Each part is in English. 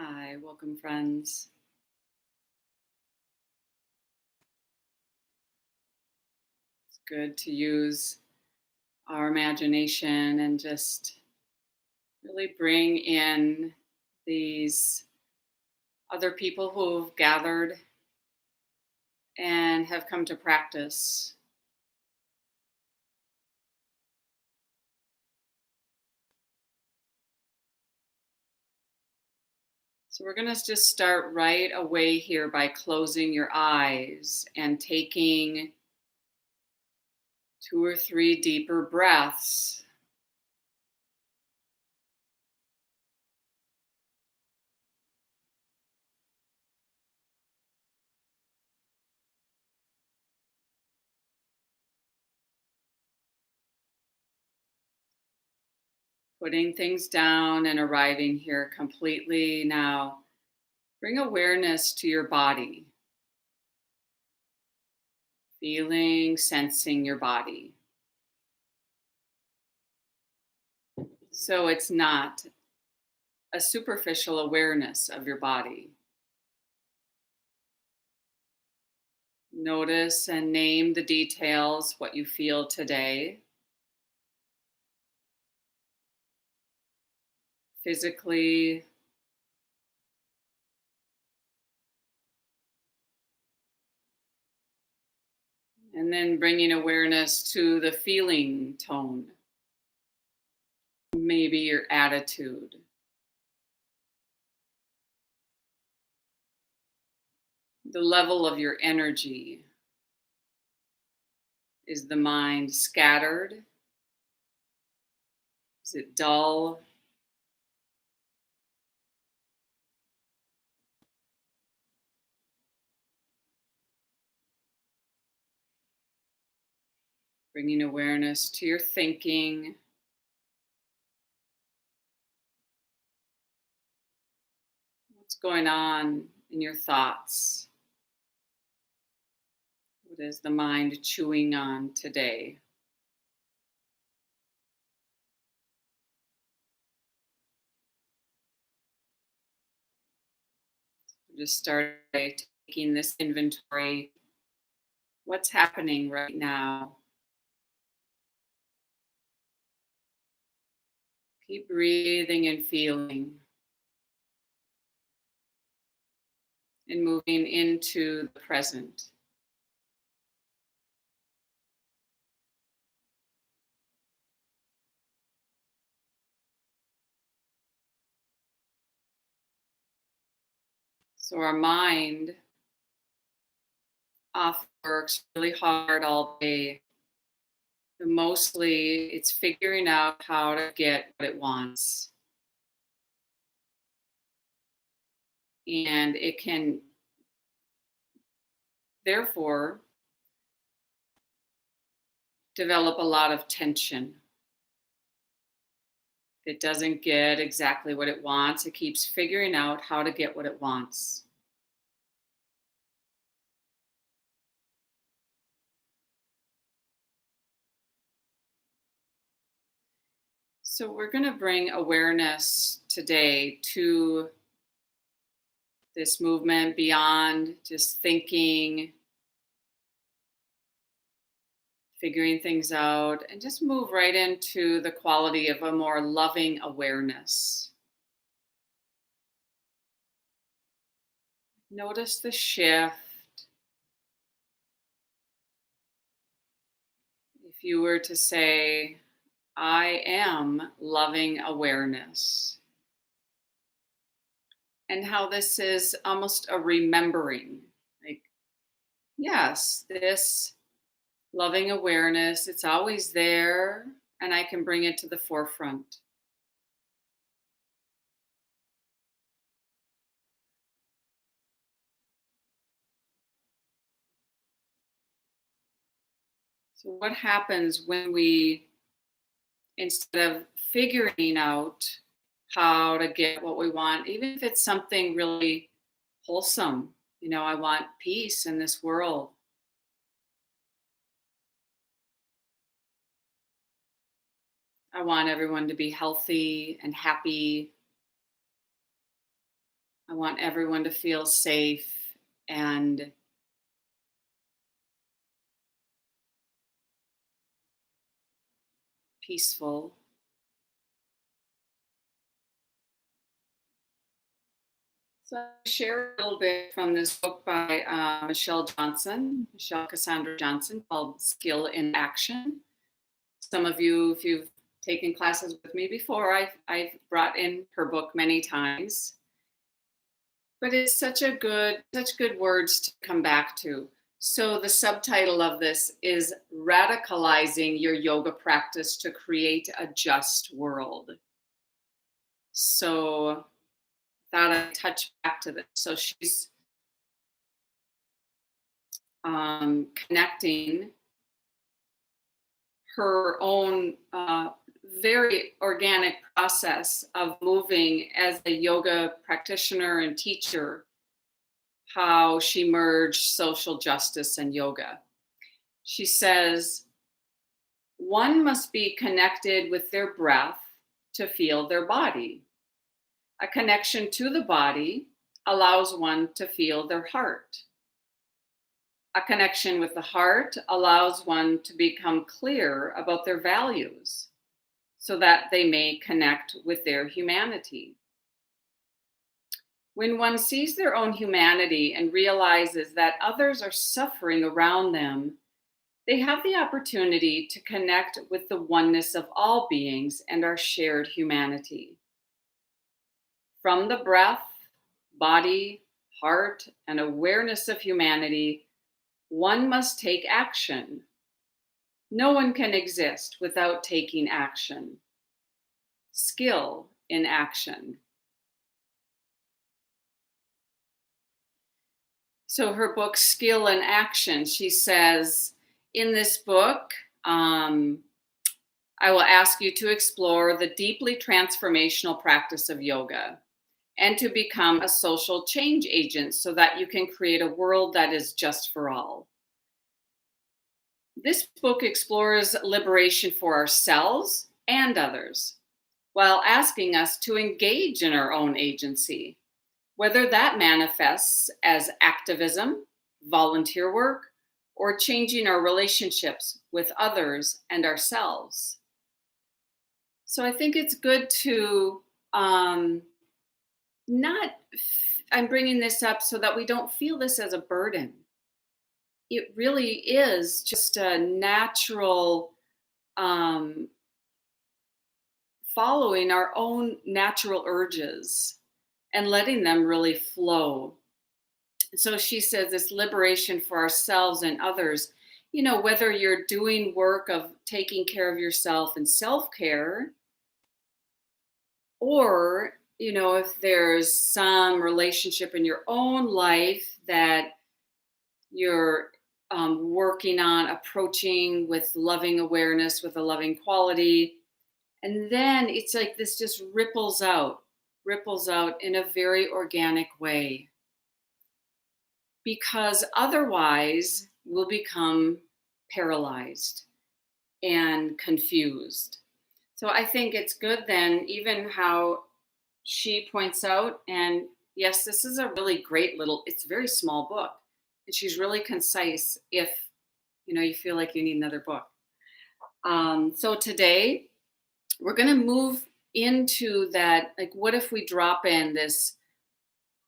Hi, welcome, friends. It's good to use our imagination and just really bring in these other people who've gathered and have come to practice. So, we're going to just start right away here by closing your eyes and taking 2 or 3 deeper breaths. Putting things down and arriving here completely now. Bring awareness to your body, feeling, sensing your body. So it's not a superficial awareness of your body. Notice and name the details, what you feel today, physically, and then bringing awareness to the feeling tone, maybe your attitude. The level of your energy. Is the mind scattered? Is it dull? Bringing awareness to your thinking. What's going on in your thoughts? What is the mind chewing on today? Just start by taking this inventory. What's happening right now? Keep breathing and feeling and moving into the present. So our mind often works really hard all day. But mostly it's figuring out how to get what it wants. And it can therefore develop a lot of tension. If it doesn't get exactly what it wants, it keeps figuring out how to get what it wants. So we're going to bring awareness today to this movement beyond just thinking, figuring things out, and just move right into the quality of a more loving awareness. Notice the shift. If you were to say, I am loving awareness, and how this is almost a remembering. Like, yes, this loving awareness, it's always there, and I can bring it to the forefront. So, what happens when we, instead of figuring out how to get what we want, even if it's something really wholesome, I want peace in this world. I want everyone to be healthy and happy. I want everyone to feel safe and peaceful. So I share a little bit from this book by Michelle Cassandra Johnson, called Skill in Action. Some of you, if you've taken classes with me before, I've brought in her book many times. But it's such good words to come back to. So the subtitle of this is Radicalizing Your Yoga Practice to Create a Just World. So thought I'd touch back to this. So she's connecting her own very organic process of moving as a yoga practitioner and teacher, how she merged social justice and yoga. She says, one must be connected with their breath to feel their body. A connection to the body allows one to feel their heart. A connection with the heart allows one to become clear about their values so that they may connect with their humanity. When one sees their own humanity and realizes that others are suffering around them, they have the opportunity to connect with the oneness of all beings and our shared humanity. From the breath, body, heart, and awareness of humanity, one must take action. No one can exist without taking action. Skill in action. So her book, Skill in Action, she says, in this book, I will ask you to explore the deeply transformational practice of yoga and to become a social change agent so that you can create a world that is just for all. This book explores liberation for ourselves and others while asking us to engage in our own agency, whether that manifests as activism, volunteer work, or changing our relationships with others and ourselves. So I think it's good to I'm bringing this up so that we don't feel this as a burden. It really is just a natural following our own natural urges and letting them really flow. So she says this liberation for ourselves and others, whether you're doing work of taking care of yourself and self-care, or, if there's some relationship in your own life that you're working on approaching with loving awareness, with a loving quality. And then it's like this just ripples out in a very organic way. Because otherwise we'll become paralyzed and confused. So I think it's good then, even how she points out, and yes, this is a really great it's a very small book. And she's really concise if, you feel like you need another book. So today we're going to move into that, like, what if we drop in this,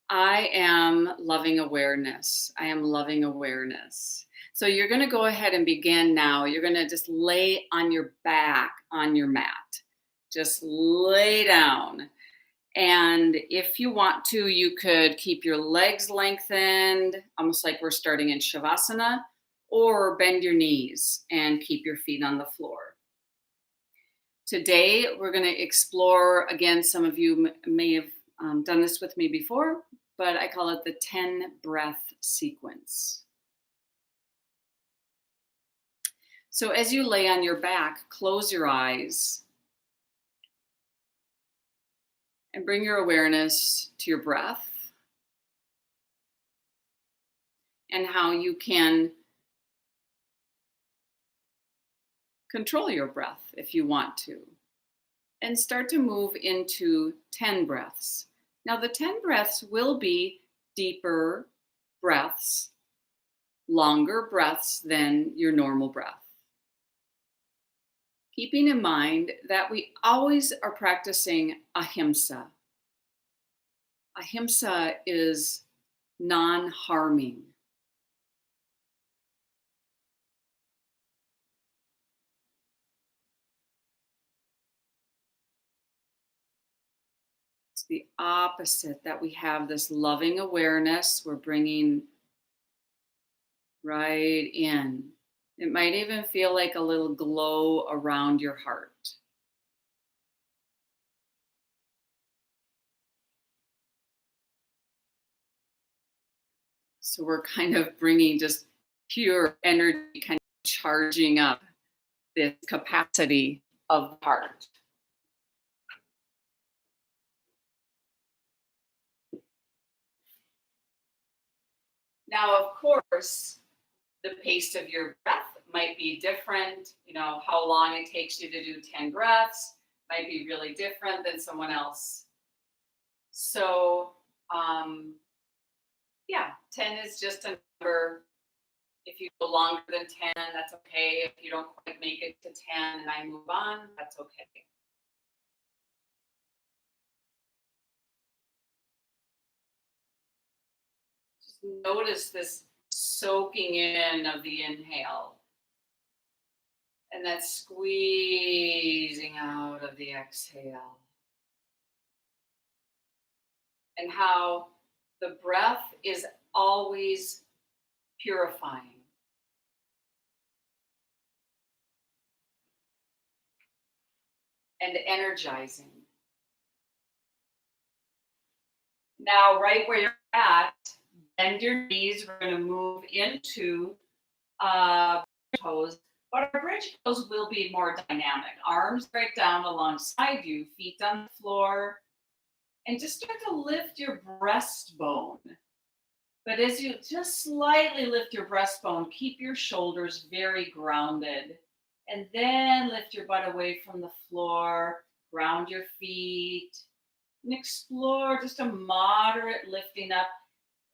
I am loving awareness. I am loving awareness. So you're going to go ahead and begin now. You're going to just lay on your back on your mat. Just lay down. And if you want to, you could keep your legs lengthened, almost like we're starting in shavasana, or bend your knees and keep your feet on the floor. Today, we're going to explore, again, some of you may have done this with me before, but I call it the 10 breath sequence. So as you lay on your back, close your eyes and bring your awareness to your breath and how you can control your breath if you want to. And start to move into 10 breaths. Now, the 10 breaths will be deeper breaths, longer breaths than your normal breath. Keeping in mind that we always are practicing ahimsa. Ahimsa is non harming. It's the opposite, that we have this loving awareness we're bringing right in. It might even feel like a little glow around your heart. So we're kind of bringing just pure energy, kind of charging up this capacity of the heart. Now, of course, the pace of your breath might be different. How long it takes you to do 10 breaths might be really different than someone else. So, yeah, 10 is just a number. If you go longer than 10, that's okay. If you don't quite make it to 10 and I move on, that's okay. Just notice this soaking in of the inhale and that squeezing out of the exhale. And how the breath is always purifying. And energizing. Now, right where you're at, bend your knees. We're going to move into toes, but our bridge pose will be more dynamic. Arms right down alongside you, feet on the floor, and just start to lift your breastbone. But as you just slightly lift your breastbone, keep your shoulders very grounded. And then lift your butt away from the floor, ground your feet, and explore just a moderate lifting up.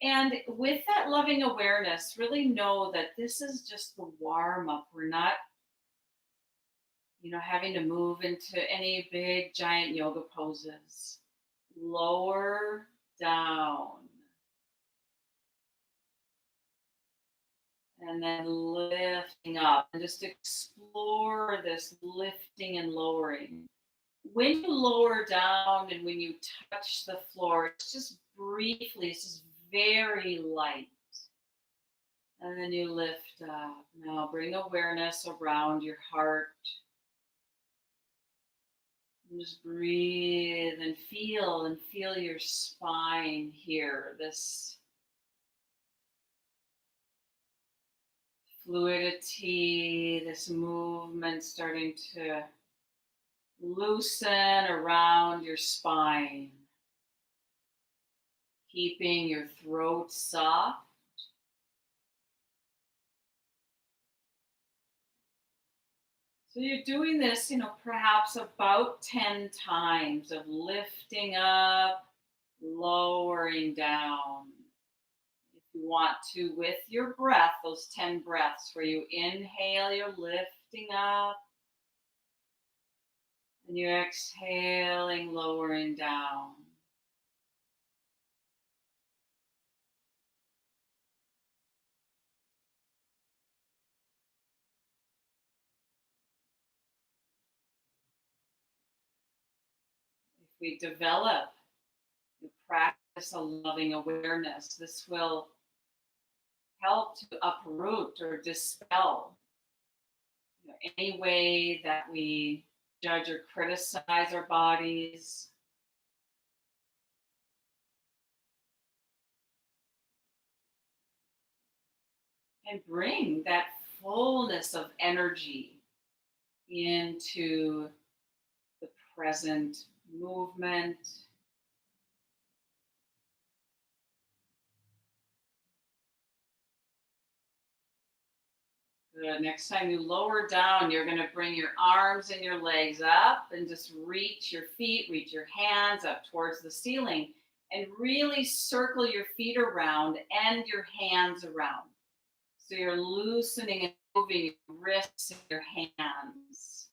And with that loving awareness, really know that this is just the warm up. We're not, having to move into any big giant yoga poses. Lower down. And then lifting up, and just explore this lifting and lowering. When you lower down and when you touch the floor, it's just briefly, it's just very light. And then you lift up. Now bring awareness around your heart. And just breathe and feel your spine here. This fluidity, this movement starting to loosen around your spine, keeping your throat soft. So you're doing this, perhaps about 10 times of lifting up, lowering down. If you want to, with your breath, those 10 breaths where you inhale, you're lifting up. And you're exhaling, lowering down. If we develop and practice a loving awareness, this will help to uproot or dispel any way that we judge or criticize our bodies. And bring that fullness of energy into the present movement. Good. Next time you lower down, you're going to bring your arms and your legs up and just reach your feet, reach your hands up towards the ceiling. And really circle your feet around and your hands around. So you're loosening and moving your wrists and your hands.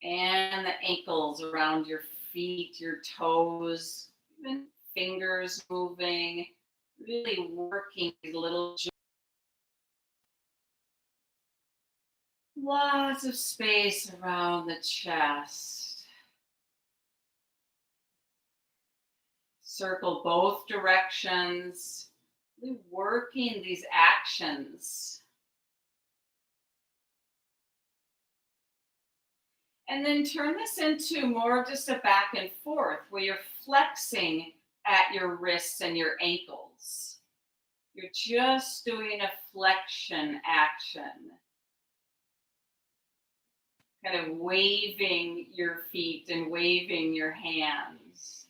And the ankles around your feet, your toes, even fingers moving, really working these little joints. Lots of space around the chest. Circle both directions, really working these actions. And then turn this into more of just a back and forth where you're flexing at your wrists and your ankles. You're just doing a flexion action, kind of waving your feet and waving your hands.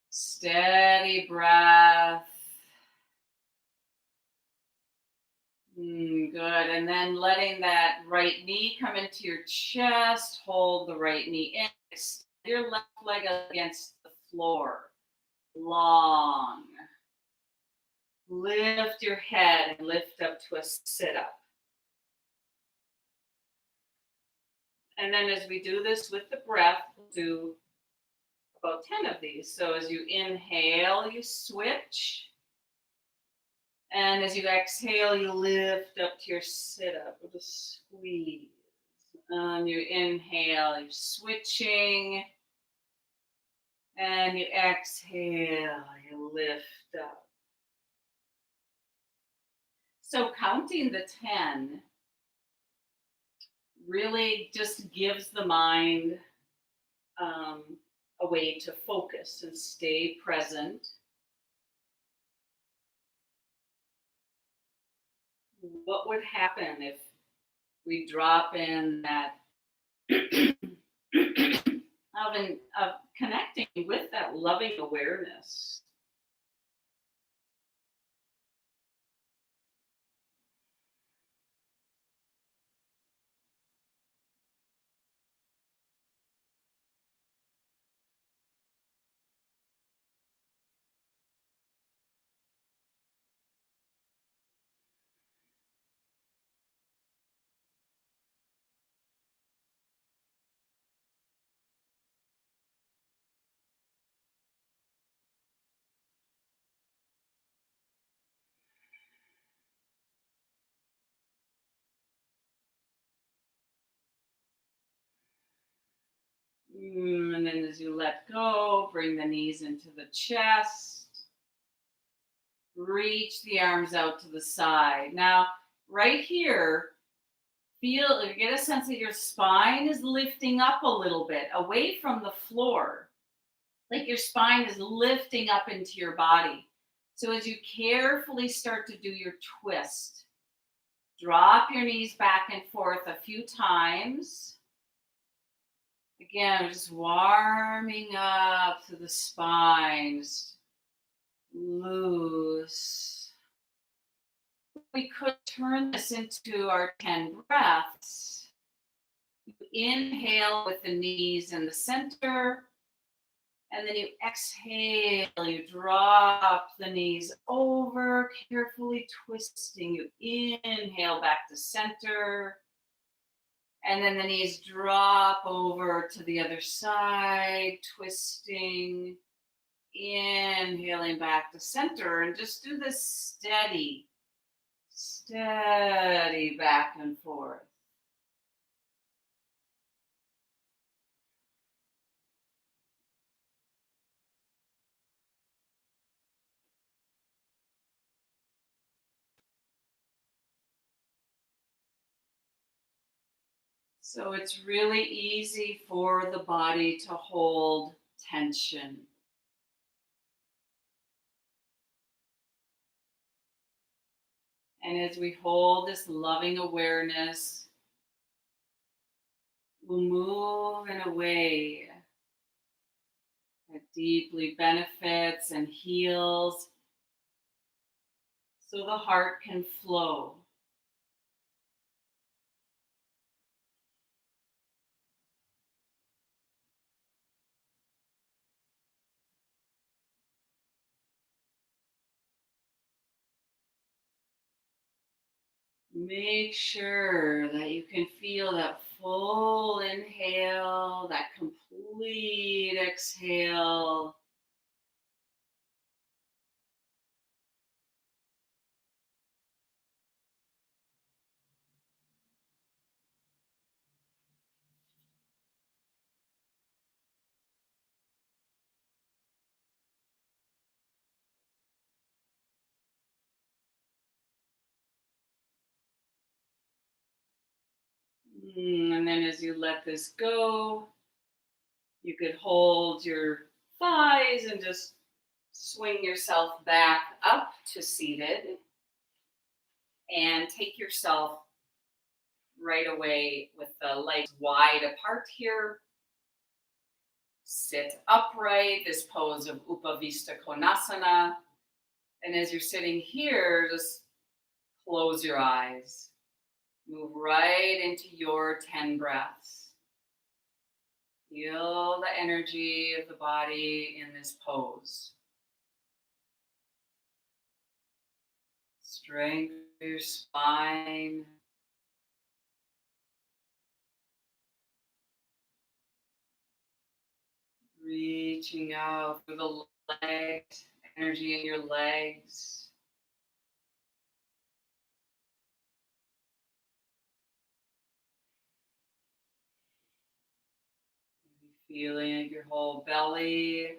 Steady breath. Good. And then letting that right knee come into your chest. Hold the right knee in. Extend your left leg against the floor. Long. Lift your head and lift up to a sit up. And then as we do this with the breath, we'll do about 10 of these. So as you inhale, you switch. And as you exhale, you lift up to your sit-up with a squeeze. And you inhale, you're switching. And you exhale, you lift up. So counting the 10 really just gives the mind a way to focus and stay present. What would happen if we drop in that of connecting with that loving awareness? And then as you let go, bring the knees into the chest. Reach the arms out to the side. Now, right here, get a sense that your spine is lifting up a little bit away from the floor. Like your spine is lifting up into your body. So as you carefully start to do your twist, drop your knees back and forth a few times. Again, just warming up to the spines. Loose. We could turn this into our 10 breaths. You inhale with the knees in the center, and then you exhale, you drop the knees over, carefully twisting. You inhale back to center, and then the knees drop over to the other side, twisting, inhaling back to center, and just do this steady back and forth. So it's really easy for the body to hold tension. And as we hold this loving awareness, we'll move in a way that deeply benefits and heals so the heart can flow. Make sure that you can feel that full inhale, that complete exhale. And then as you let this go, you could hold your thighs and just swing yourself back up to seated and take yourself right away with the legs wide apart here. Sit upright, this pose of Upavista Konasana. And as you're sitting here, just close your eyes. Move right into your 10 breaths. Feel the energy of the body in this pose. Strength of your spine. Reaching out through the legs, energy in your legs. Feeling your whole belly.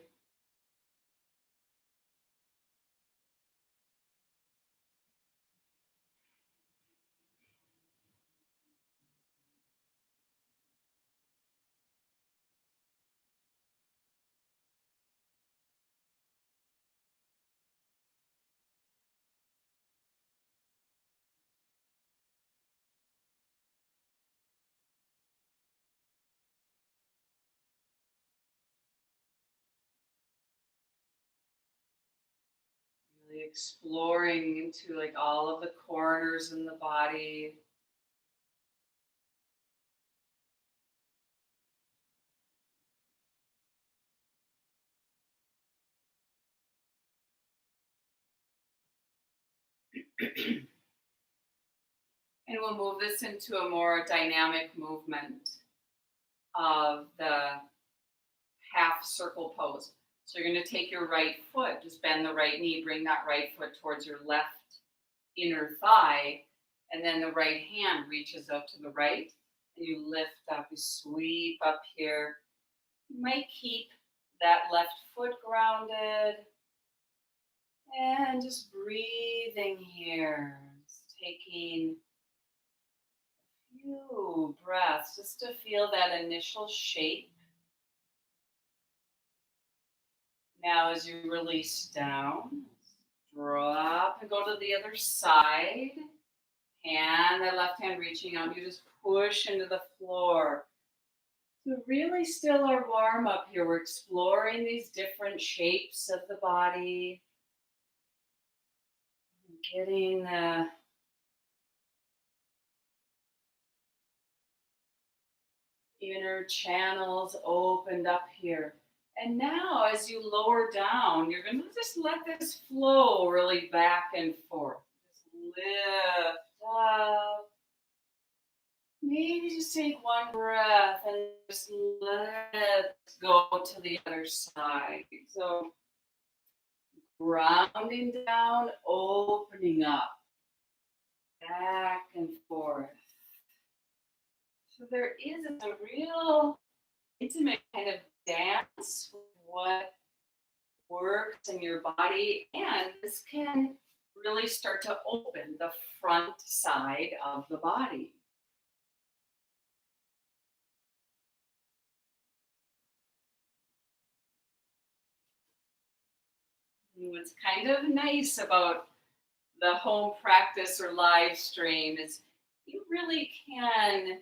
Really exploring into like all of the corners in the body. And we'll move this into a more dynamic movement of the half circle pose. So you're going to take your right foot, just bend the right knee, bring that right foot towards your left inner thigh, and then the right hand reaches out to the right, and you lift up, you sweep up here. You might keep that left foot grounded, and just breathing here, just taking a few breaths just to feel that initial shape. Now, as you release down, drop and go to the other side. Hand, that left hand reaching out. You just push into the floor. So, really, still our warm up here. We're exploring these different shapes of the body, getting the inner channels opened up here. And now, as you lower down, you're going to just let this flow really back and forth. Just lift up. Maybe just take one breath and just let go to the other side. So, grounding down, opening up, back and forth. So, there is a real intimate kind of dance with what works in your body, and this can really start to open the front side of the body. And what's kind of nice about the home practice or live stream is you really can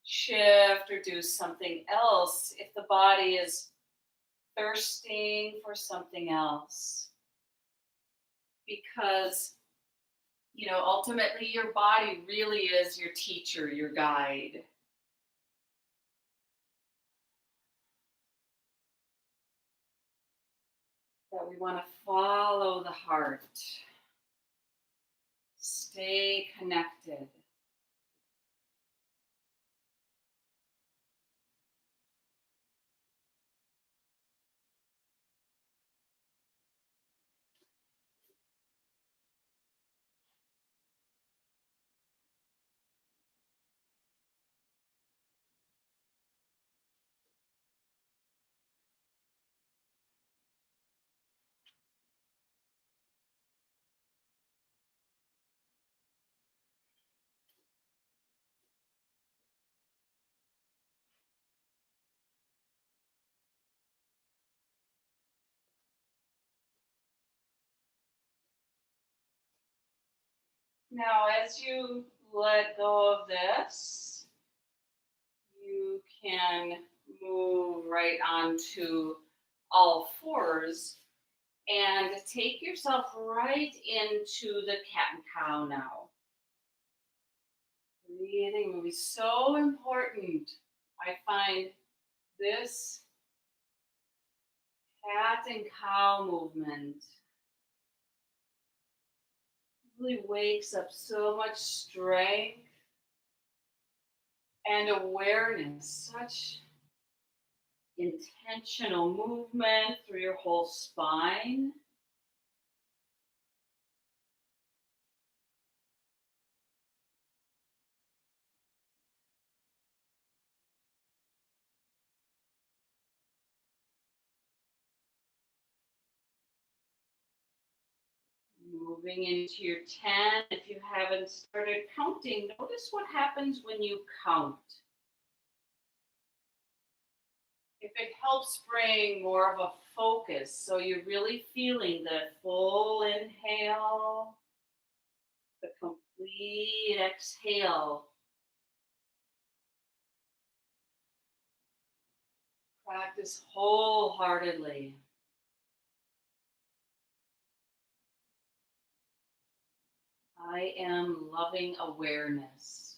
shift or do something else if the body is thirsting for something else, because ultimately your body really is your teacher, your guide. That we want to follow the heart, Stay connected. Now, as you let go of this, you can move right onto all fours and take yourself right into the cat and cow now. Breathing will be so important. I find this cat and cow movement really wakes up so much strength and awareness, such intentional movement through your whole spine. Moving into your 10. If you haven't started counting, notice what happens when you count. If it helps bring more of a focus, so you're really feeling the full inhale, the complete exhale. Practice wholeheartedly. I am loving awareness.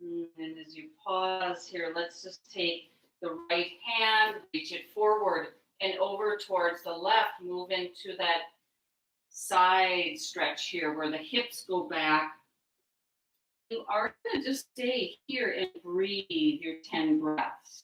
And as you pause here, let's just take the right hand, reach it forward and over towards the left. Move into that side stretch here where the hips go back. You are going to just stay here and breathe your 10 breaths.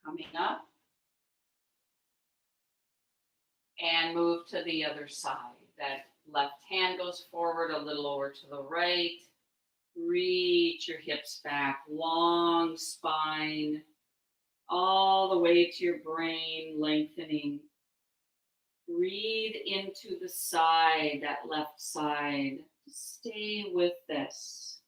Coming up. And move to the other side. That left hand goes forward a little over to the right. Reach your hips back, long spine, all the way to your brain, lengthening. Breathe into the side, that left side. Stay with this.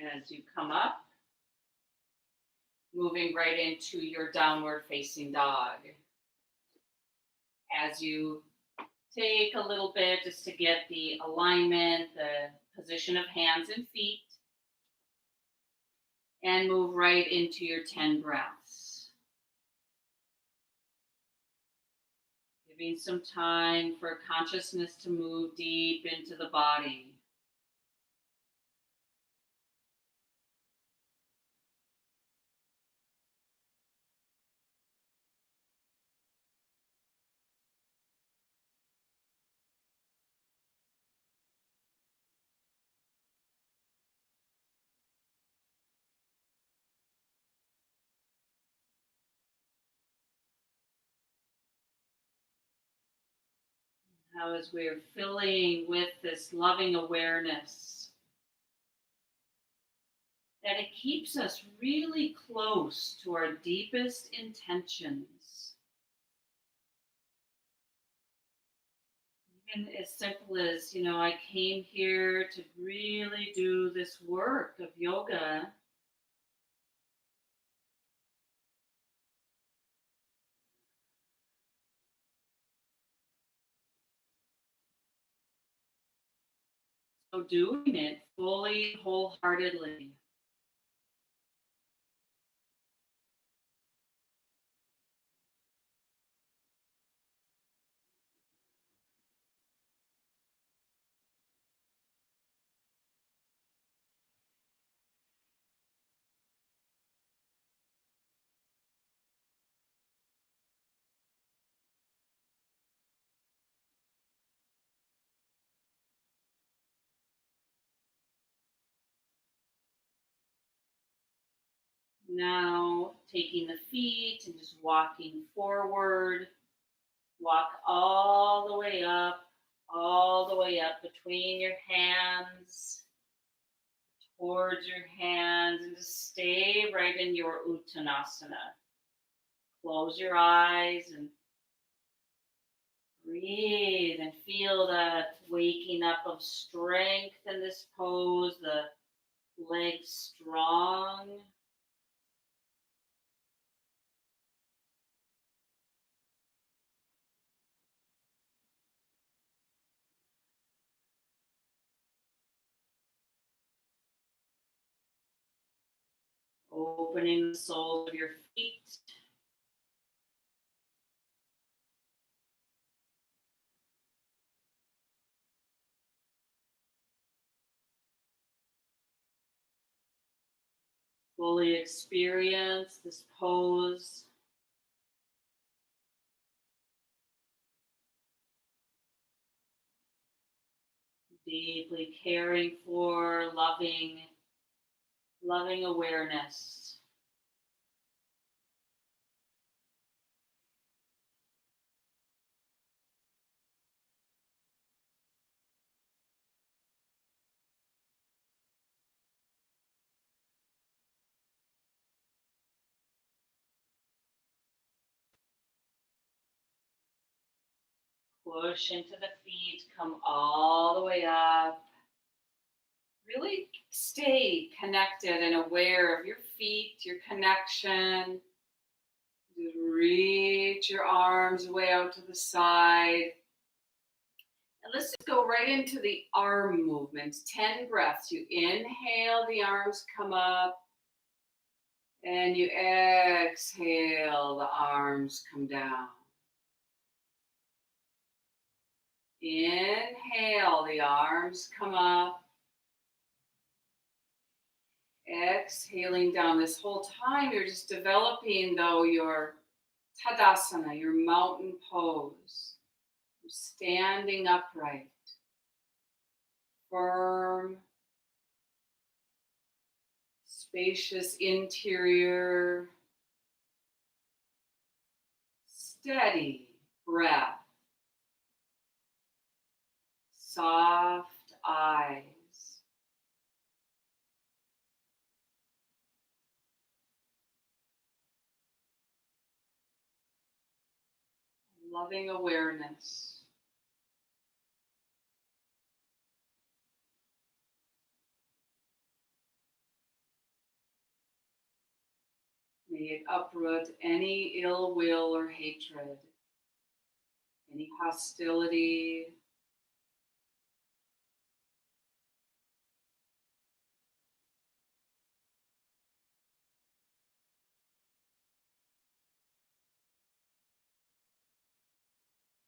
As you come up, moving right into your downward facing dog. As you take a little bit just to get the alignment, the position of hands and feet, and move right into your 10 breaths. Giving some time for consciousness to move deep into the body. Now, as we're filling with this loving awareness, that it keeps us really close to our deepest intentions. Even as simple as, I came here to really do this work of yoga. So doing it fully, wholeheartedly. Now, taking the feet and just walking forward. Walk all the way up between your hands, towards your hands, and just stay right in your Uttanasana. Close your eyes and breathe and feel that waking up of strength in this pose, the legs strong. Opening the soles of your feet. Fully experience this pose. Deeply caring for, loving awareness. Push into the feet, come all the way up. Really stay connected and aware of your feet, your connection. Just reach your arms way out to the side. And let's just go right into the arm movements. 10 breaths. You inhale, the arms come up. And you exhale, the arms come down. Inhale, the arms come up. Exhaling down. This whole time you're just developing, though, your Tadasana, your mountain pose. Standing upright. Firm. Spacious interior. Steady breath. Soft eyes. Loving awareness. May it uproot any ill will or hatred, any hostility,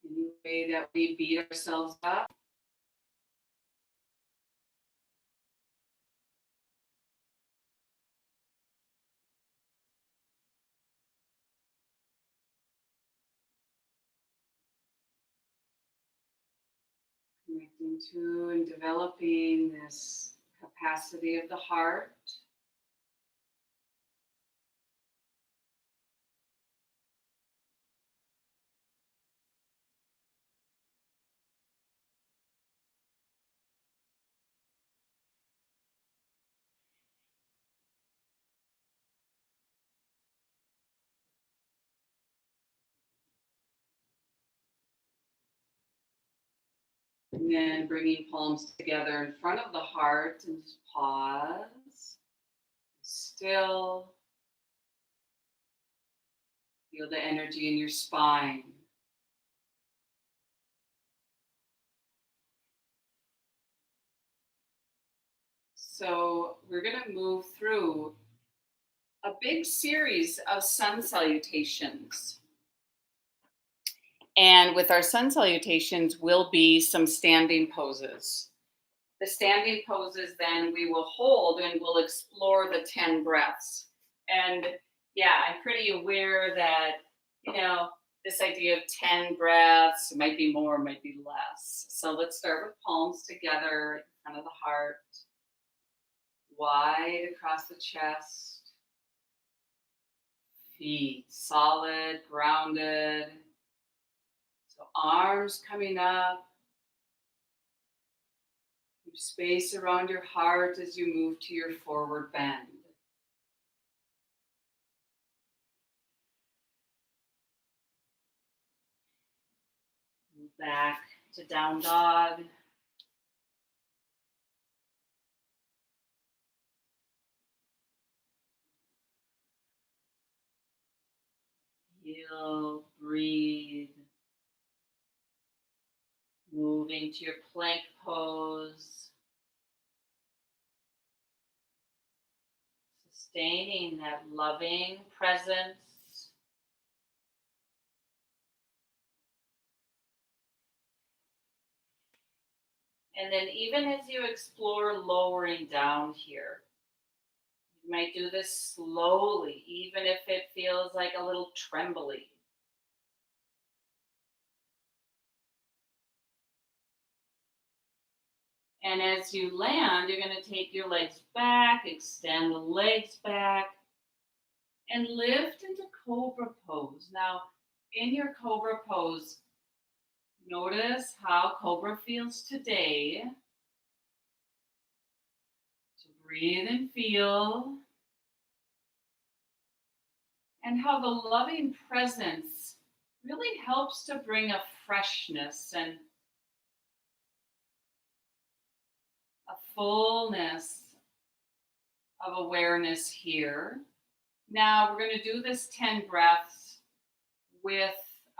any way that we beat ourselves up. Connecting to and developing this capacity of the heart. And then bringing palms together in front of the heart and just pause. Still. Feel the energy in your spine. So we're going to move through a big series of sun salutations. And with our sun salutations will be some standing poses. The standing poses then we will hold and we'll explore the 10 breaths. And yeah, I'm pretty aware that, this idea of 10 breaths, might be more, might be less. So let's start with palms together in front of the heart, wide across the chest, feet solid, grounded. So arms coming up. Keep space around your heart as you move to your forward bend. Move back to down dog. Feel, breathe. Moving to your plank pose. Sustaining that loving presence. And then even as you explore lowering down here, you might do this slowly, even if it feels like a little trembly. And as you land, you're going to take your legs back, extend the legs back, and lift into cobra pose. Now, in your cobra pose, notice how cobra feels today. So breathe and feel. And how the loving presence really helps to bring a freshness and a fullness of awareness here. Now we're going to do this 10 breaths with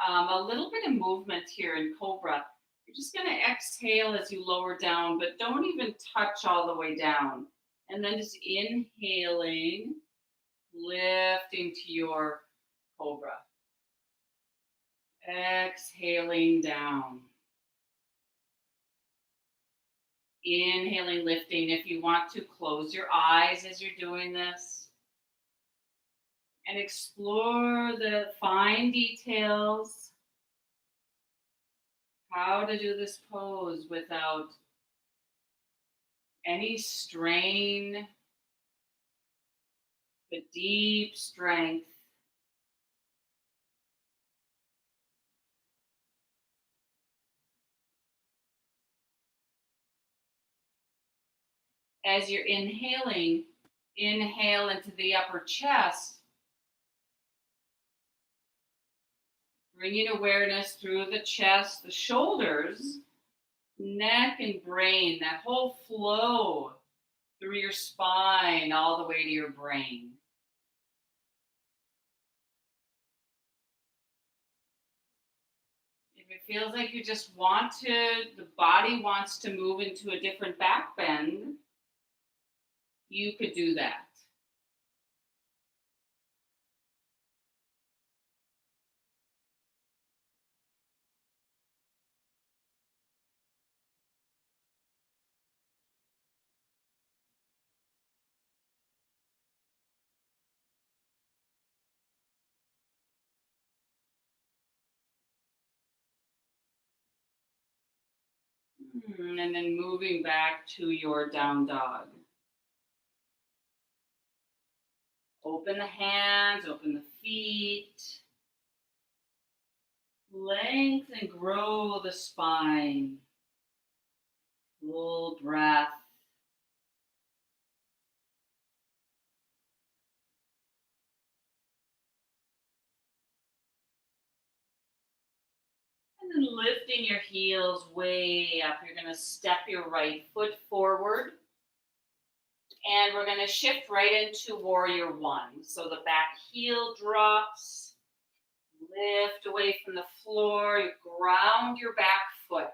a little bit of movement here in Cobra. You're just going to exhale as you lower down, but don't even touch all the way down. And then just inhaling, lifting to your Cobra. Exhaling down. Inhaling, lifting. If you want to, close your eyes as you're doing this. And explore the fine details. How to do this pose without any strain, but deep strength. As you're inhaling, inhale into the upper chest. Bringing awareness through the chest, the shoulders, neck and brain, that whole flow through your spine all the way to your brain. feels like you just want to, the body wants to move into a different back bend, you could do that. And then moving back to your down dog. Open the hands, open the feet. Lengthen and grow the spine. Full breath. And then lifting your heels way up. You're going to step your right foot forward. And we're going to shift right into warrior one. So the back heel drops. Lift away from the floor. You ground your back foot.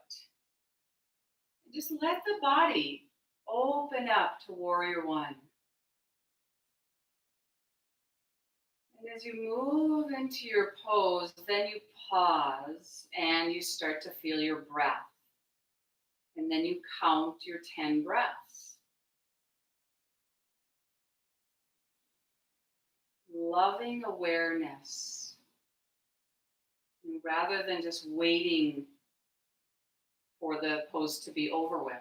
And just let the body open up to warrior one. And as you move into your pose, then you pause and you start to feel your breath. And then you count your 10 breaths. Loving awareness. And rather than just waiting for the pose to be over with.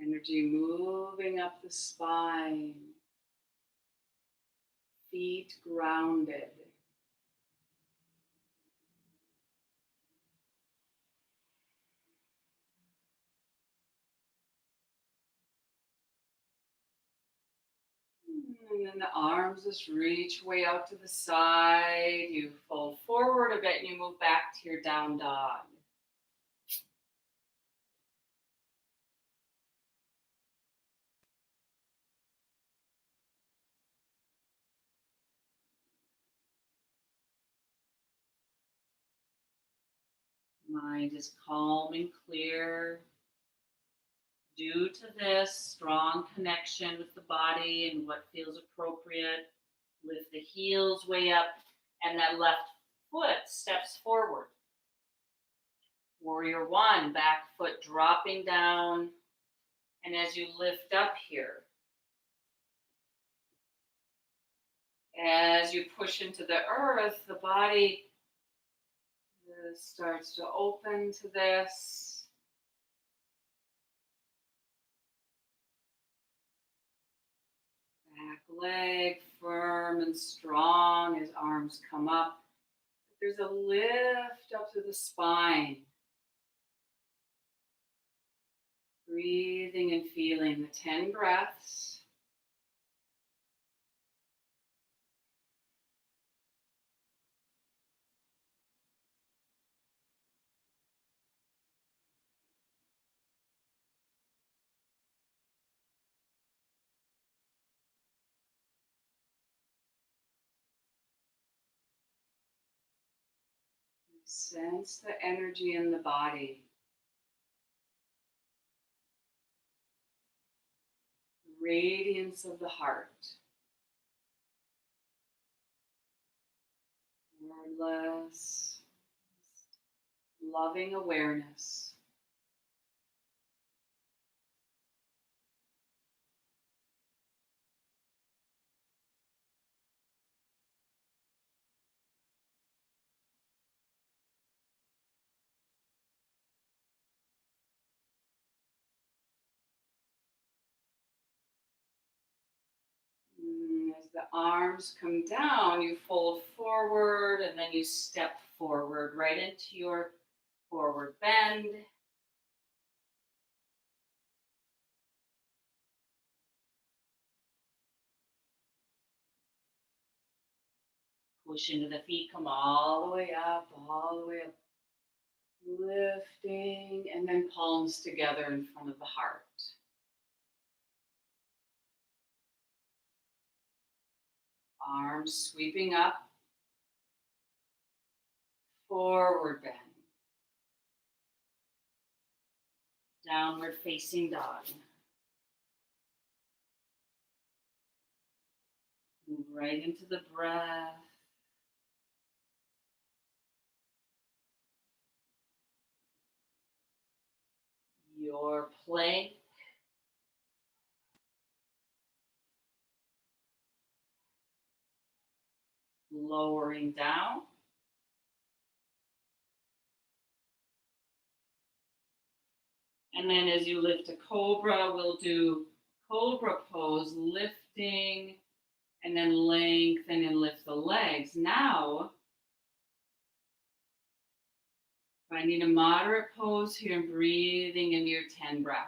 Energy moving up the spine. Feet grounded. And then the arms just reach way out to the side. You fold forward a bit and you move back to your down dog. Mind is calm and clear. Due to this strong connection with the body and what feels appropriate, lift the heels way up and that left foot steps forward. Warrior one, back foot dropping down. And as you lift up here, as you push into the earth, the body starts to open to this. Back leg firm and strong as arms come up. There's a lift up to the spine. Breathing and feeling the 10 breaths. Sense the energy in the body. Radiance of the heart. Wordless, loving awareness. As the arms come down, you fold forward and then you step forward, right into your forward bend. Push into the feet, come all the way up, all the way up. Lifting, and then palms together in front of the heart. Arms sweeping up, forward bend. Downward facing dog. Move right into the breath. Your plank. Lowering down. And then as you lift to cobra, we'll do cobra pose, lifting, and then lengthen and lift the legs. Now, finding a moderate pose here and breathing in your 10 breaths.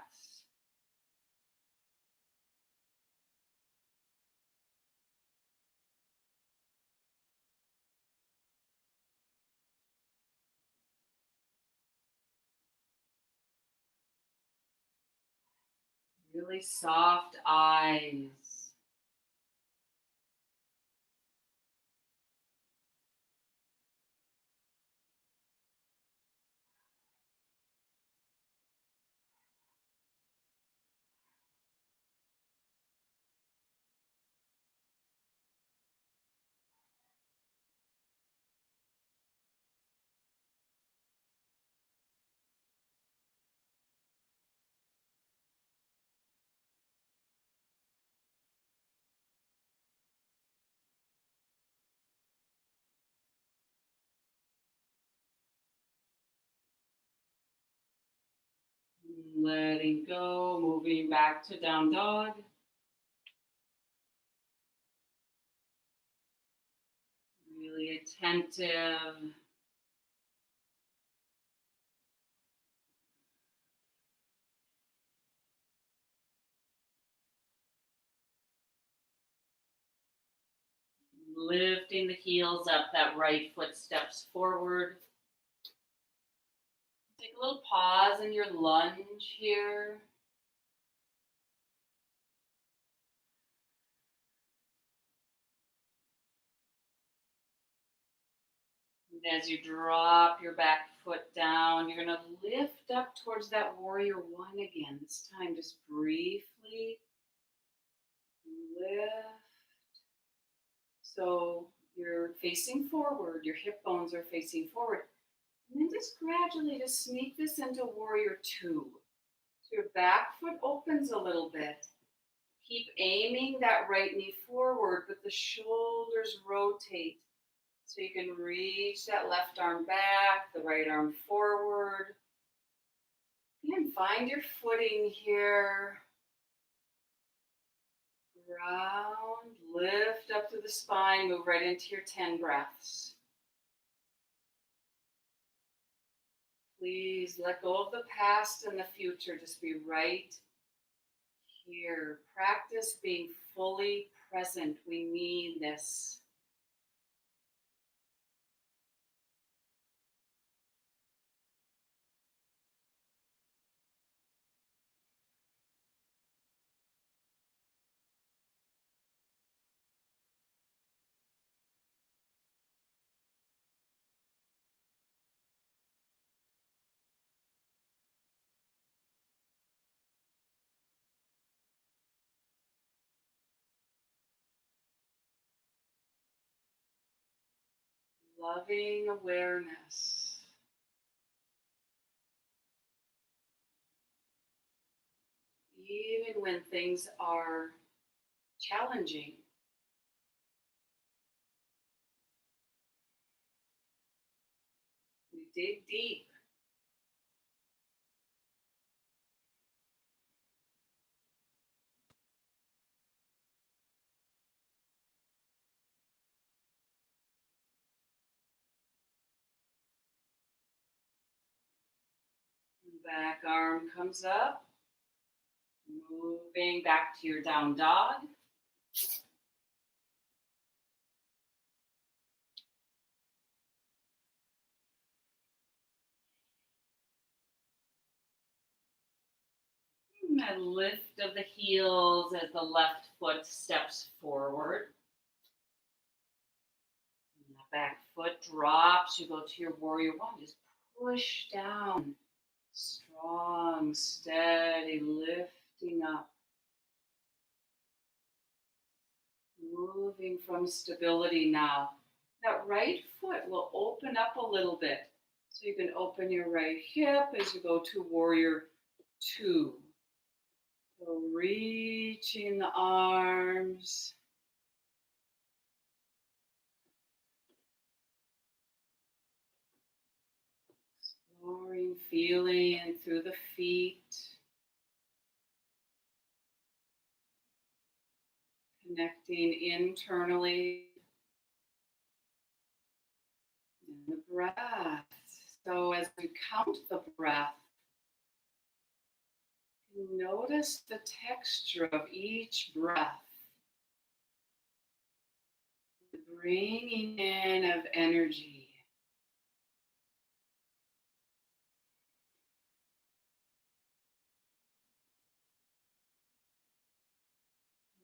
Really soft eyes. Letting go, moving back to down dog. Really attentive. Lifting the heels up, that right foot steps forward. Take a little pause in your lunge here. And as you drop your back foot down, you're going to lift up towards that warrior one again. This time, just briefly lift. So you're facing forward, your hip bones are facing forward. And then just gradually just sneak this into warrior two. So your back foot opens a little bit. Keep aiming that right knee forward, but the shoulders rotate. So you can reach that left arm back, the right arm forward. And find your footing here. Ground, lift up to the spine, move right into your 10 breaths. Please let go of the past and the future. Just be right here. Practice being fully present. We need this. Loving awareness. Even when things are challenging. We dig deep. Back arm comes up. Moving back to your down dog. A lift of the heels as the left foot steps forward. And the back foot drops. You go to your warrior one. Just push down. Strong, steady, lifting up. Moving from stability now. That right foot will open up a little bit. So you can open your right hip as you go to warrior two. So reaching the arms. Exploring, feeling through the feet. Connecting internally. And the breath. So as we count the breath, notice the texture of each breath. The bringing in of energy.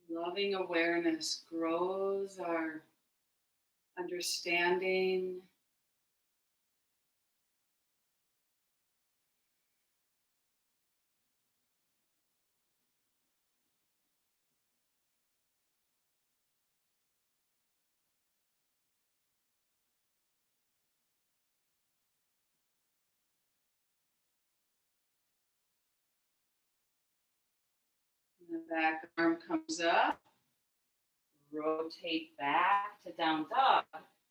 Loving awareness grows our understanding. And the back arm comes up. Rotate back to down dog.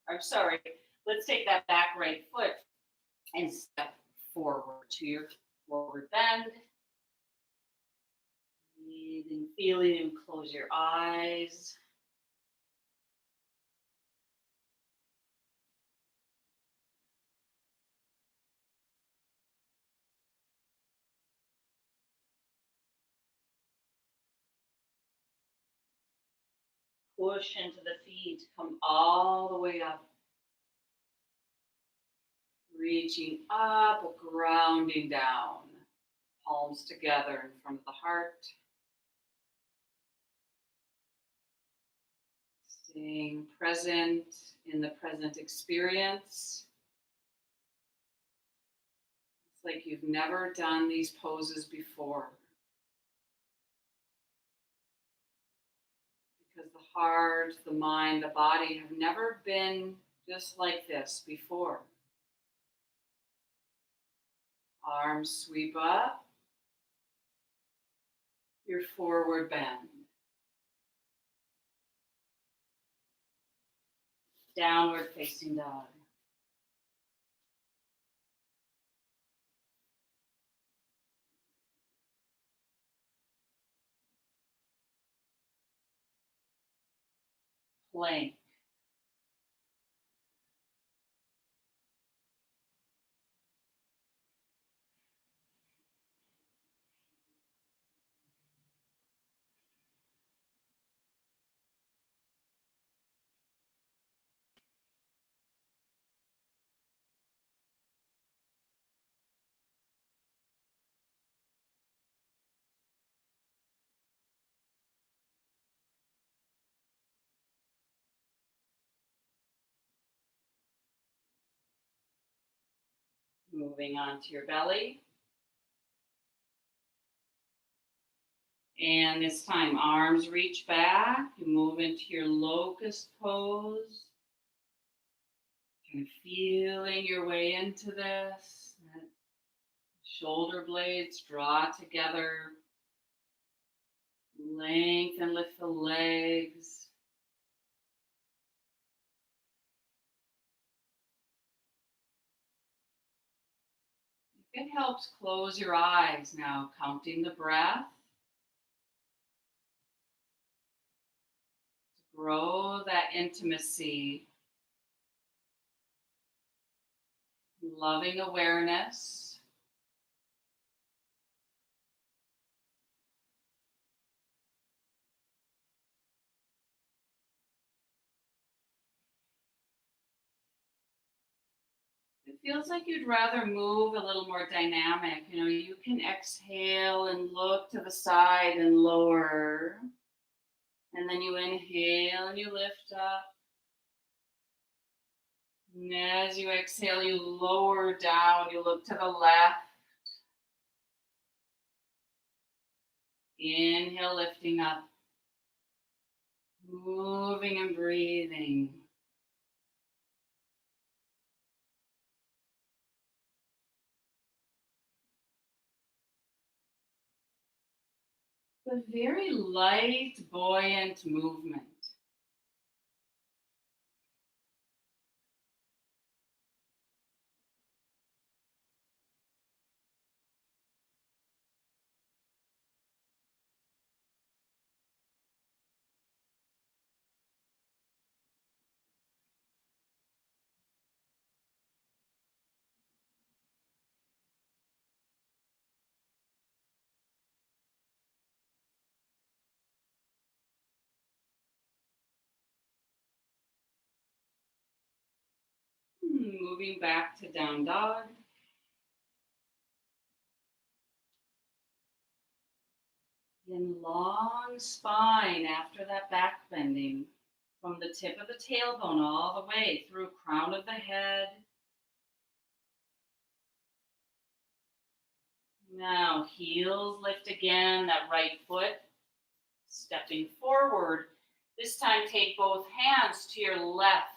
I'm sorry, let's take that back right foot and step forward to your forward bend. Breathing, feeling, and close your eyes. Push into the feet, come all the way up. Reaching up, grounding down. Palms together in front of the heart. Staying present in the present experience. It's like you've never done these poses before. Because the heart, the mind, the body have never been just like this before. Arms sweep up. Your forward bend. Downward facing dog. Plank. Moving on to your belly. And this time, arms reach back. You move into your locust pose. Kind of feeling your way into this. Shoulder blades draw together. Lengthen, lift the legs. If it helps, close your eyes now, counting the breath. Grow that intimacy, loving awareness. feels like you'd rather move a little more dynamic, you can exhale and look to the side and lower. And then you inhale and you lift up. And as you exhale, you lower down. You look to the left. Inhale, lifting up. Moving and breathing. A very light, buoyant movement. Moving back to down dog. Then long spine after that back bending. From the tip of the tailbone all the way through crown of the head. Now heels lift again, that right foot stepping forward. This time take both hands to your left.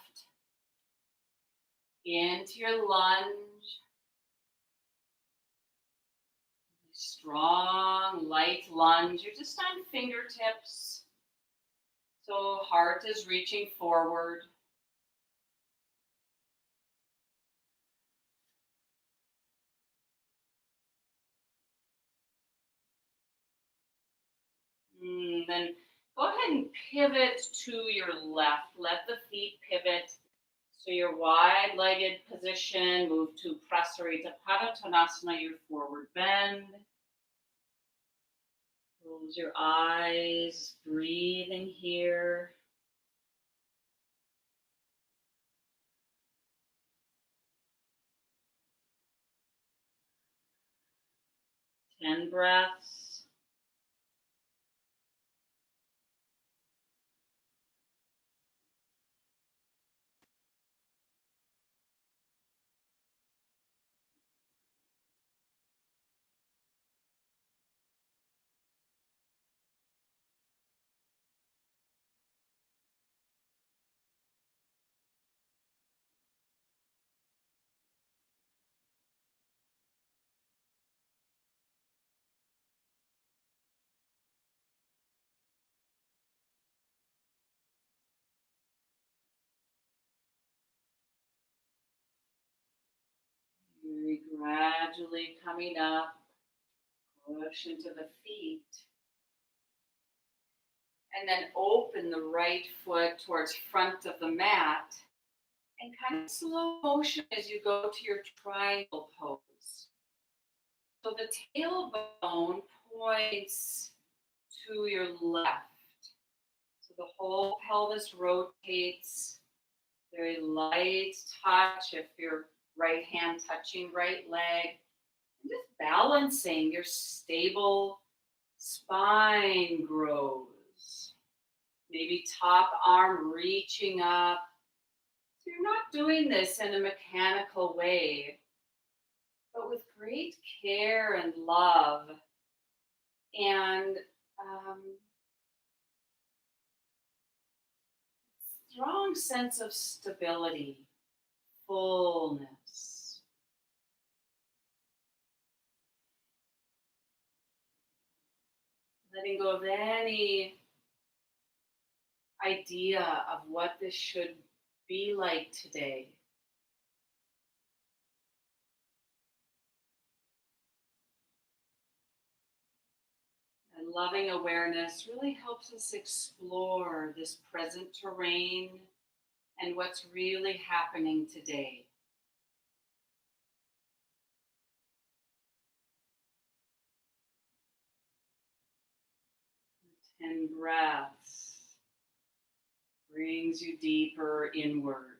Into your lunge. Strong, light lunge. You're just on fingertips. So heart is reaching forward. Then go ahead and pivot to your left. Let the feet pivot. So your wide-legged position, move to Prasarita Padottanasana, your forward bend. Close your eyes, breathing here. Ten breaths. Very gradually coming up, push into the feet. And then open the right foot towards front of the mat. And kind of slow motion as you go to your triangle pose. So the tailbone points to your left. So the whole pelvis rotates. Very light touch if your right hand touching right leg. And just balancing your stable spine grows. Maybe top arm reaching up. So you're not doing this in a mechanical way, but with great care and love and strong sense of stability, fullness. Letting go of any idea of what this should be like today. And loving awareness really helps us explore this present terrain and what's really happening today. 10 breaths brings you deeper inward.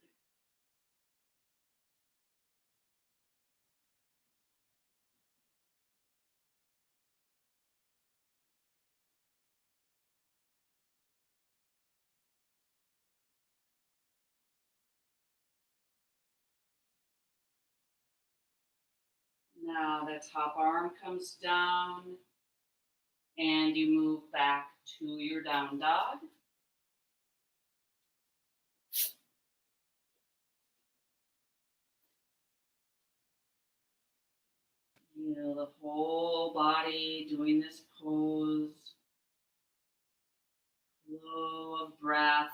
Now the top arm comes down and you move back to your down dog. Feel the whole body doing this pose. Flow of breath.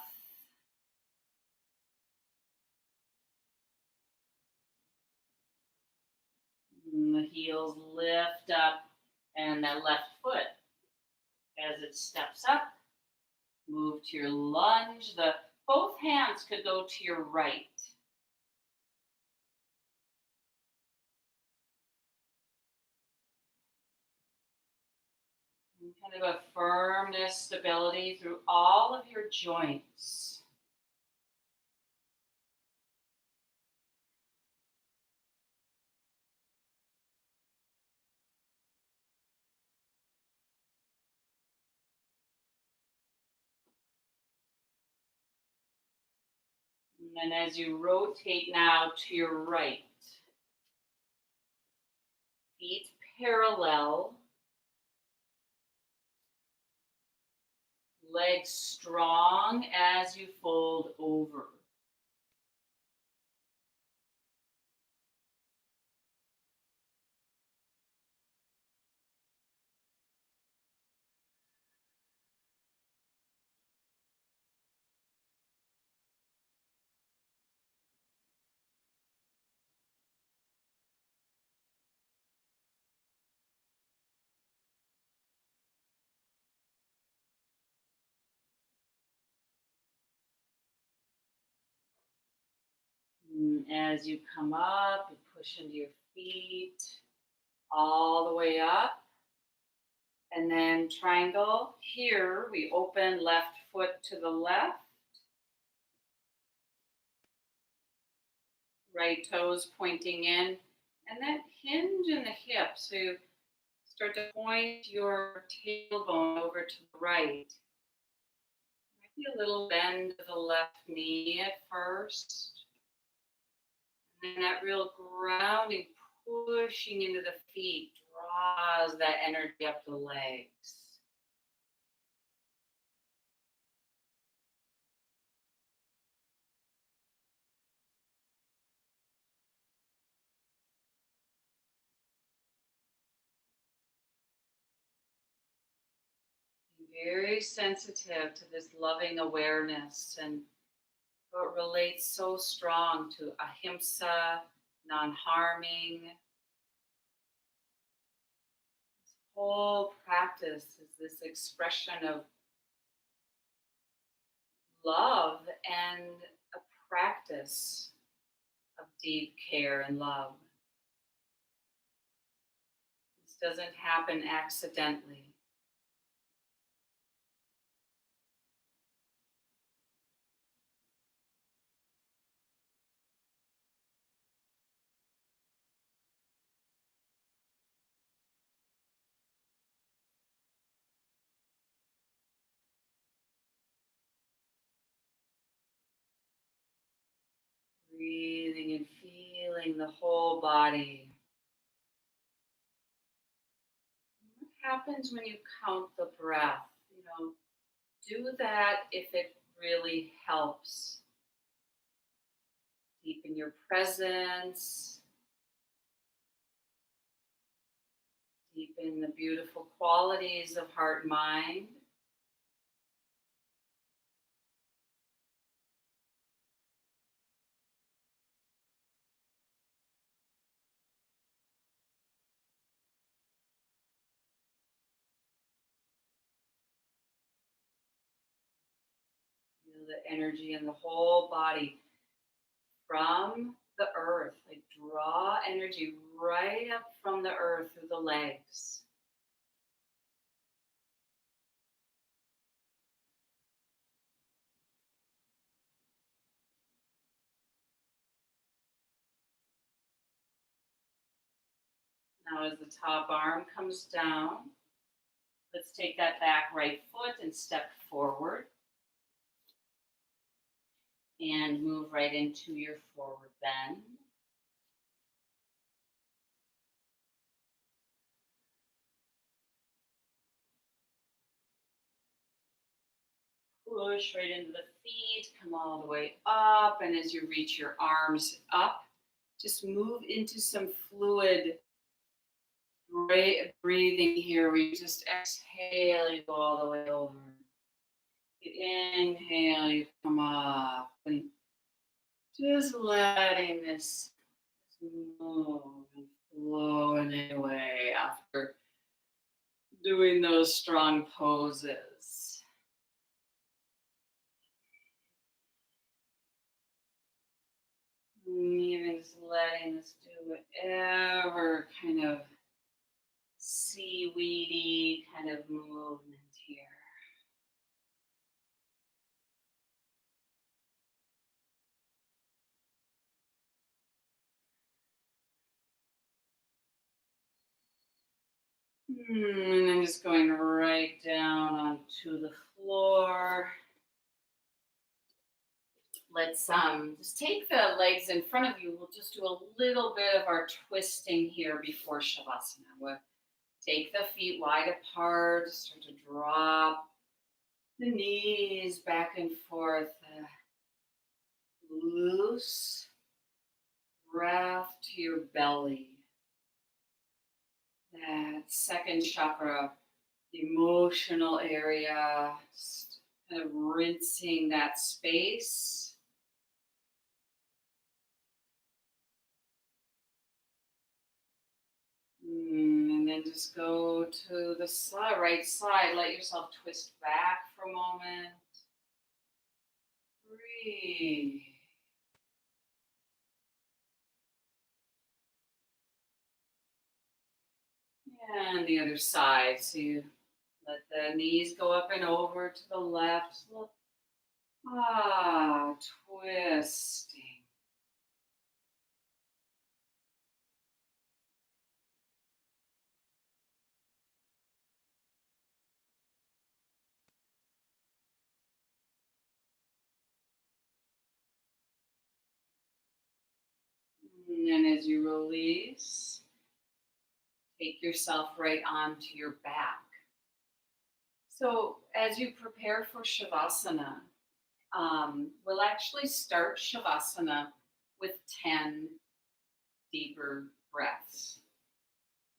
And the heels lift up and that left foot, as it steps up, move to your lunge. Both hands could go to your right. And kind of a firmness, stability through all of your joints. And then as you rotate now to your right, feet parallel, legs strong as you fold over. And as you come up, you push into your feet all the way up. And then triangle. Here we open left foot to the left. Right toes pointing in. And that hinge in the hips. So you start to point your tailbone over to the right. Might be a little bend to the left knee at first. And then that real grounding, pushing into the feet, draws that energy up the legs. Very sensitive to this loving awareness, and it relates so strong to ahimsa, non-harming. This whole practice is this expression of love and a practice of deep care and love. This doesn't happen accidentally. Breathing and feeling the whole body. What happens when you count the breath? Do that if it really helps. Deepen your presence. Deepen the beautiful qualities of heart and mind. Feel the energy in the whole body from the earth. Like draw energy right up from the earth through the legs. Now as the top arm comes down, let's take that back right foot and step forward. And move right into your forward bend. push right into the feet, come all the way up. And as you reach your arms up, just move into some fluid breathing here. We just exhale, you go all the way over. Inhale, you come up. And just letting this move and flowing away after doing those strong poses. Even just letting us do whatever kind of seaweedy kind of movement here. And then just going right down onto the floor. Let's just take the legs in front of you. We'll just do a little bit of our twisting here before shavasana. We'll take the feet wide apart, start to drop the knees back and forth. Loose breath to your belly. That second chakra, emotional area, just kind of rinsing that space. And then just go to the side, right side. Let yourself twist back for a moment. Breathe. And the other side. So you let the knees go up and over to the left. Twisting. And then as you release, take yourself right onto your back. So as you prepare for shavasana, we'll actually start shavasana with 10 deeper breaths.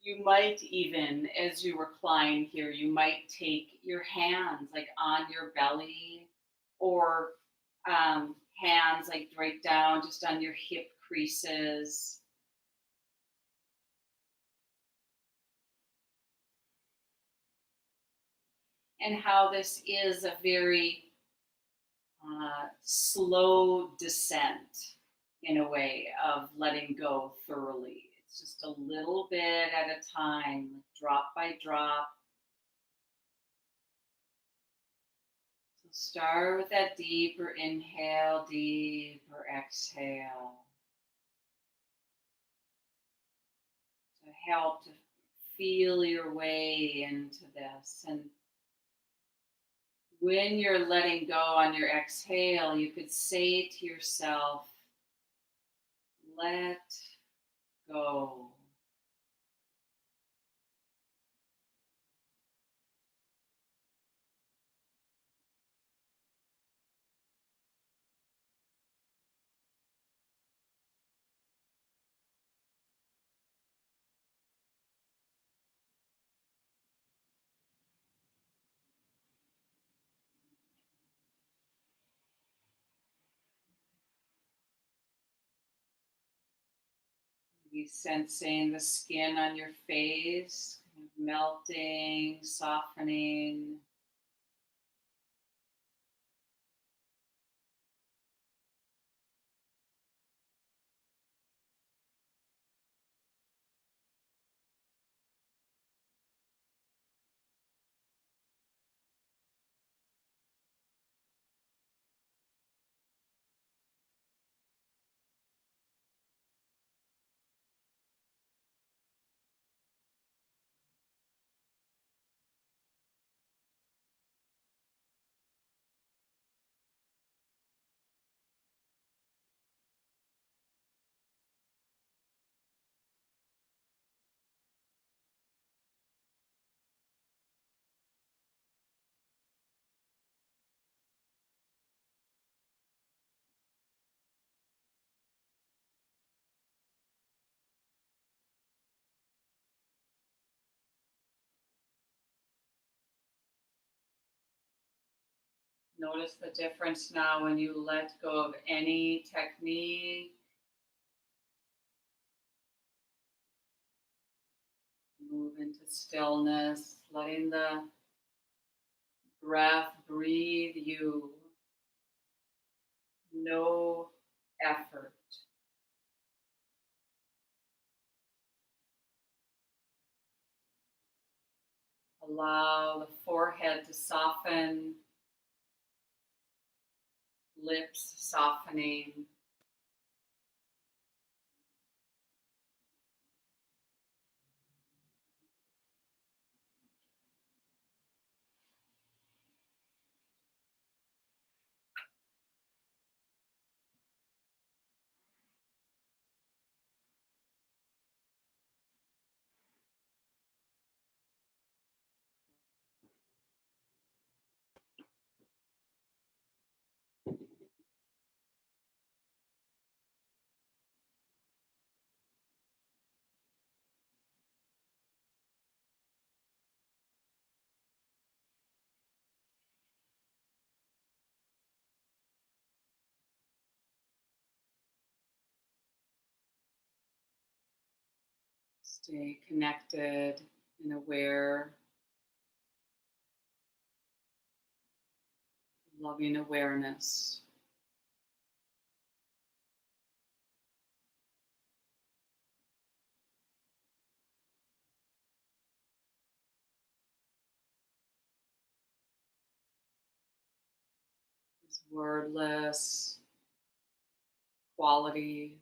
You might even, as you recline here, you might take your hands like on your belly or hands like right down just on your hip creases. And how this is a very slow descent in a way of letting go thoroughly. It's just a little bit at a time, drop by drop. So start with that deeper inhale, deeper exhale. To help to feel your way into this. And when you're letting go on your exhale, you could say to yourself, let go. Be sensing the skin on your face, kind of melting, softening. Notice the difference now when you let go of any technique. Move into stillness, letting the breath breathe you. No effort. Allow the forehead to soften, lips softening. Stay connected and aware, loving awareness. This wordless quality.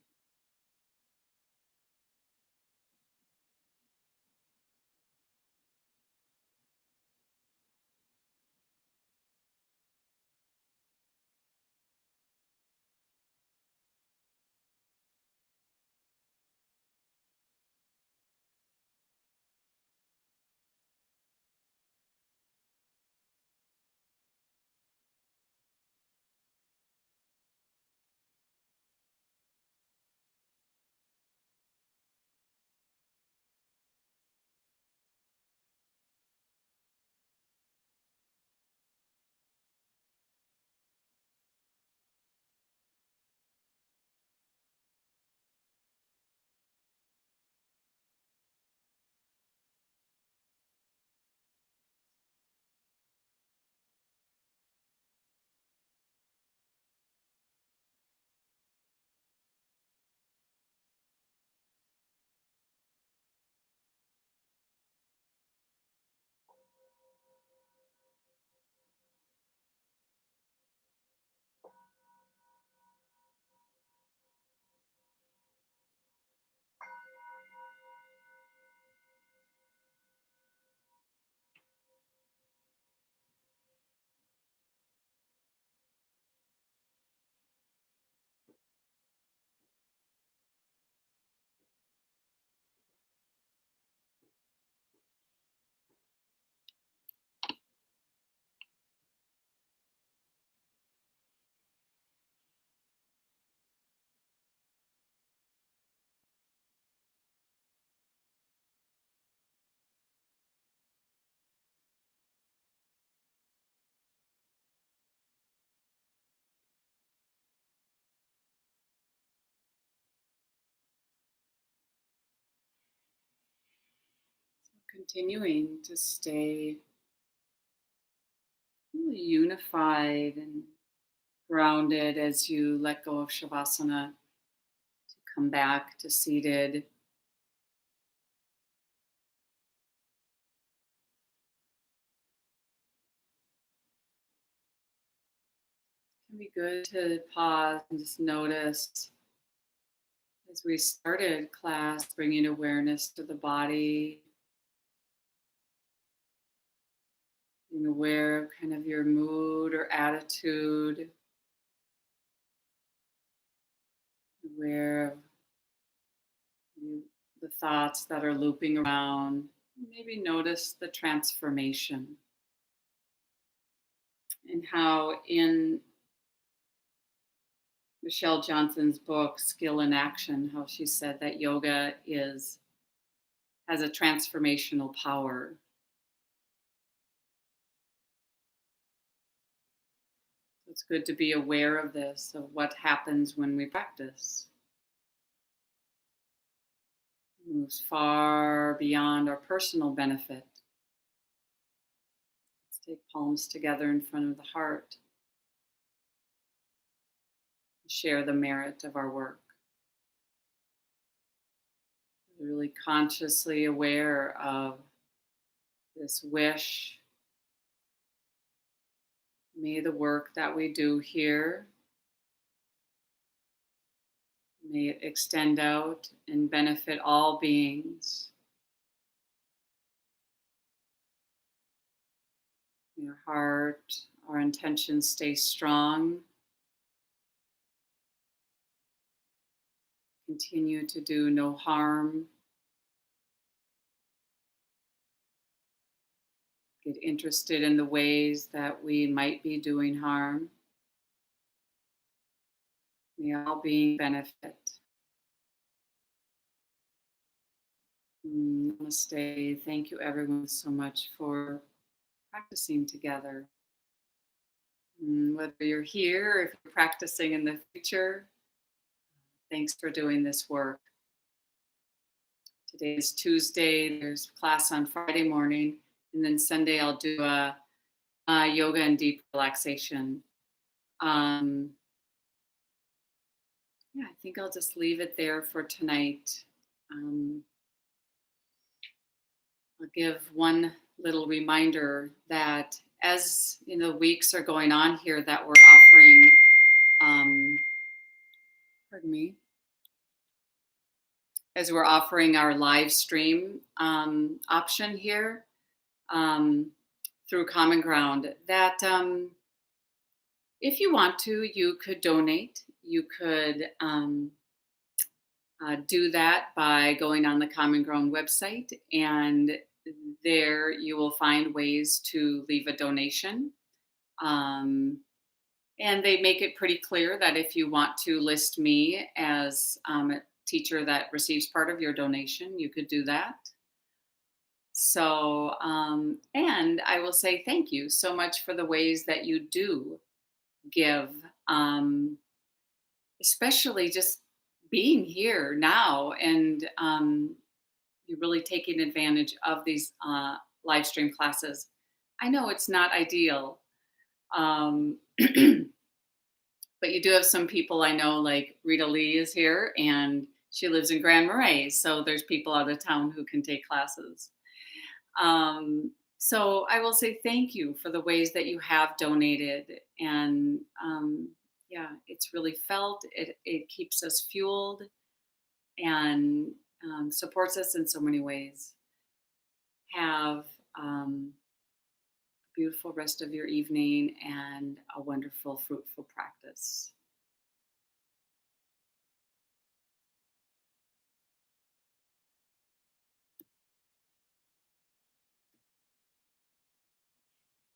Continuing to stay really unified and grounded as you let go of shavasana, to come back to seated. It can be good to pause and just notice, as we started class, bringing awareness to the body, being aware of kind of your mood or attitude, aware of the thoughts that are looping around. Maybe notice the transformation, and how in Michelle Johnson's book, Skill in Action, how she said that yoga has a transformational power. It's good to be aware of this, of what happens when we practice. It moves far beyond our personal benefit. Let's take palms together in front of the heart and share the merit of our work. Really consciously aware of this wish. May the work that we do here, may it extend out and benefit all beings. May our heart, our intentions stay strong. Continue to do no harm. Get interested in the ways that we might be doing harm. May all beings benefit. Namaste. Thank you, everyone, so much for practicing together. Whether you're here or if you're practicing in the future, thanks for doing this work. Today is Tuesday. There's class on Friday morning. And then Sunday, I'll do a yoga and deep relaxation. Yeah, I think I'll just leave it there for tonight. I'll give one little reminder that as weeks are going on here, that we're offering, pardon me, as we're offering our live stream option here through Common Ground, that if you want to, you could donate. You could do that by going on the Common Ground website, and there you will find ways to leave a donation. And they make it pretty clear that if you want to list me as a teacher that receives part of your donation, you could do that. So, and I will say thank you so much for the ways that you do give, especially just being here now, and you're really taking advantage of these live stream classes. I know it's not ideal, but you do have some people I know, like Rita Lee is here, and she lives in Grand Marais, so there's people out of town who can take classes. So I will say thank you for the ways that you have donated, and yeah, it's really felt. It keeps us fueled and supports us in so many ways. Have a beautiful rest of your evening and a wonderful, fruitful practice.